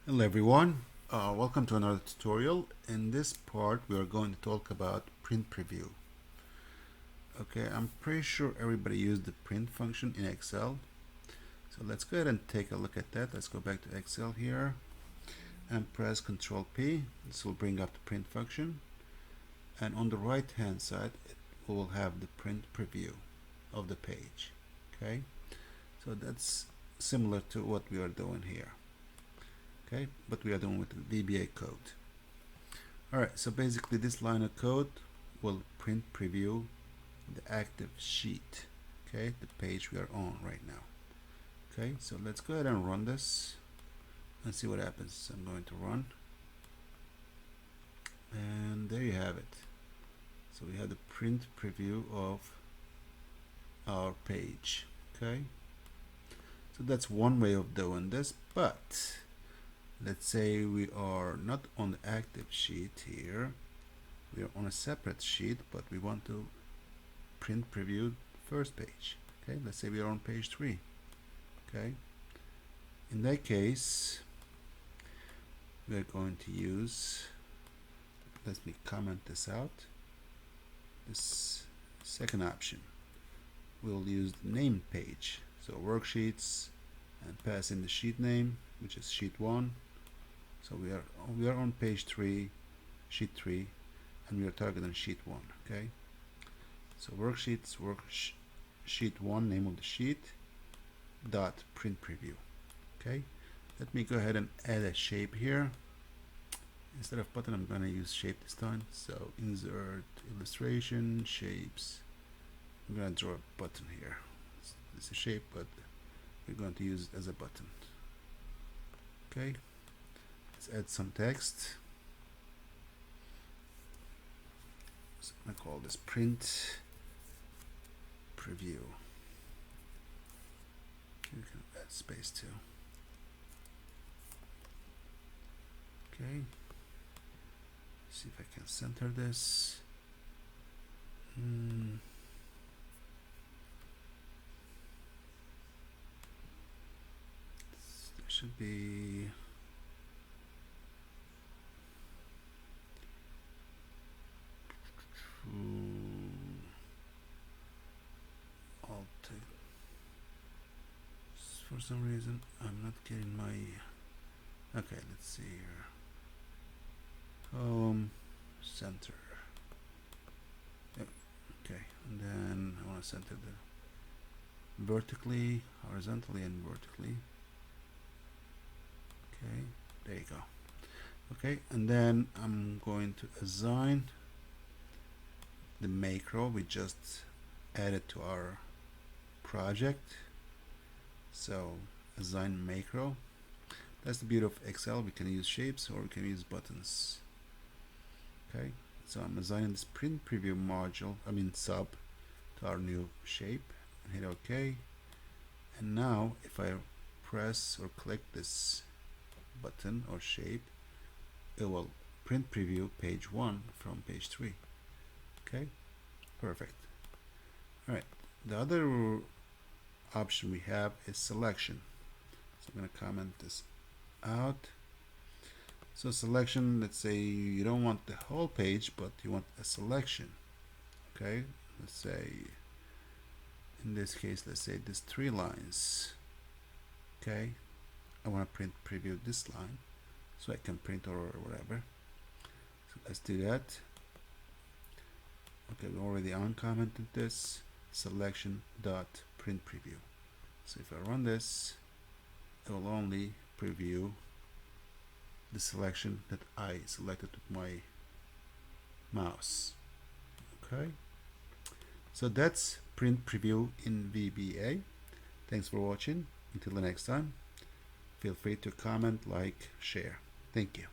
Hello everyone, welcome to another tutorial. In this part we are going to talk about print preview. Okay, I'm pretty sure everybody used the print function in Excel. So let's go ahead and take a look at that. Let's go back to Excel here and press Ctrl P. This will bring up the print function, and on the right hand side it will have the print preview of the page. Okay, so that's similar to what we are doing here. Okay, but we are doing with the VBA code. Alright, so basically this line of code will print preview the active sheet, okay, the page we are on right now. Okay, so let's go ahead and run this and see what happens. I'm going to run, and there you have it. So we have the print preview of our page. Okay, so that's one way of doing this, but let's say we are not on the active sheet here, we are on a separate sheet, but we want to print preview first page. Okay, let's say we are on page 3. Okay, in that case we are going to use, let me comment this out, this second option. We'll use the name page, so worksheets, and pass in the sheet name, which is sheet 1. So we are on page 3, sheet 3, and we are targeting sheet 1. Okay, so worksheets, sheet 1, name of the sheet, dot print preview. Okay, let me go ahead and add a shape here. Instead of button, I'm going to use shape this time. So insert illustration, shapes. I'm going to draw a button here. It's a shape, but we're going to use it as a button. Okay, let's add some text. So I'm going to call this print preview. You can add space too. Okay, see if I can center this. There should be for some reason I'm not getting my, okay, let's see here, home, center. Yep. Okay, and then I want to center the vertically, horizontally, and vertically. Okay, there you go. Okay, and then I'm going to assign the macro we just added to our project. So assign macro. That's the beauty of Excel. We can use shapes or we can use buttons. Okay, so I'm assigning this print preview module, sub, to our new shape, and hit OK. And now if I press or click this button or shape, it will print preview page 1 from page 3. Okay, perfect. Alright, the other option we have is selection. So I'm going to comment this out. So selection, let's say you don't want the whole page, but you want a selection. Okay, let's say in this case, let's say there's 3 lines. Okay, I want to print preview this line so I can print or whatever. So let's do that. Okay, we already uncommented this, selection dot print preview. So if I run this, it will only preview the selection that I selected with my mouse. Okay, so that's print preview in VBA. Thanks for watching. Until the next time, feel free to comment, like, share. Thank you.